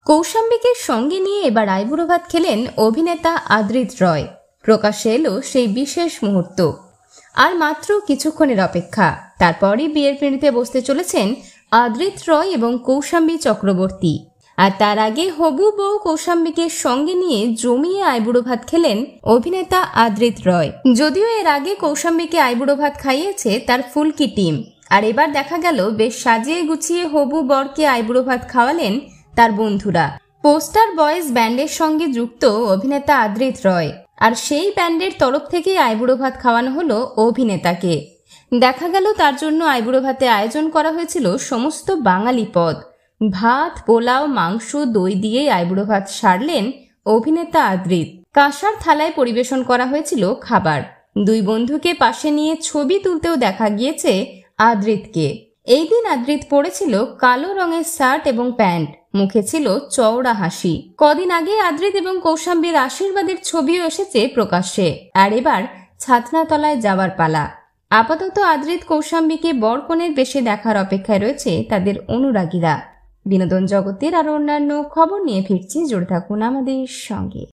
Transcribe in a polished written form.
কৌশাম্বীকে সঙ্গে নিয়ে এবার আইবুড়ো ভাত খেলেন অভিনেতা আদ্রিত রয়। প্রকাশ্যে এলো সেই বিশেষ মুহূর্ত। আর মাত্র কিছুক্ষণের অপেক্ষা, তারপরই বিয়ের পিঁড়িতে বসতে চলেছেন আদ্রিত রয় এবং কৌশাম্বী চক্রবর্তী। আর তার আগে হবু বউ কৌশাম্বীকে সঙ্গে নিয়ে জমিয়ে আইবুড়ো ভাত খেলেন অভিনেতা আদ্রিত রয়। যদিও এর আগে কৌশাম্বীকে আইবুড়ো ভাত খাইয়েছে তার ফুলকি টিম, আর এবার দেখা গেল বেশ সাজিয়ে গুছিয়ে হবু বরকে আইবুড়ো ভাত খাওয়ালেন তার বন্ধুরা। পোস্টার বয়েজ ব্যান্ডের সঙ্গে যুক্ত অভিনেতা আদ্রিত রয়, আর সেই ব্যান্ডের তরফ থেকে আইবুড়ো ভাত খাওয়ানো হলো অভিনেতাকে। দেখা গেল তার জন্য আইবুড়ো ভাতে আয়োজন করা হয়েছিল সমস্ত বাঙালি পদ। ভাত, পোলাও, মাংস, দই দিয়ে আইবুড়ো ভাত সারলেন অভিনেতা আদ্রিত। কাঁসার থালায় পরিবেশন করা হয়েছিল খাবার। দুই বন্ধুকে পাশে নিয়ে ছবি তুলতেও দেখা গিয়েছে আদ্রিতকে। এই দিন আদ্রিত পরেছিল কালো রঙের শার্ট এবং প্যান্ট, মুখে ছিল চওড়া হাসি। কদিন আগে আদ্রিত এবং কৌশাম্বীর আশীর্বাদের ছবিও এসেছে প্রকাশ্যে, আর এবার ছাতনাতলায় যাওয়ার পালা। আপাতত আদ্রিত কৌশাম্বীকে বরকনের বেশে দেখার অপেক্ষায় রয়েছে তাদের অনুরাগীরা। বিনোদন জগতের আর অন্যান্য খবর নিয়ে ফিরছি, জুড়ে থাকুন আমাদের সঙ্গে।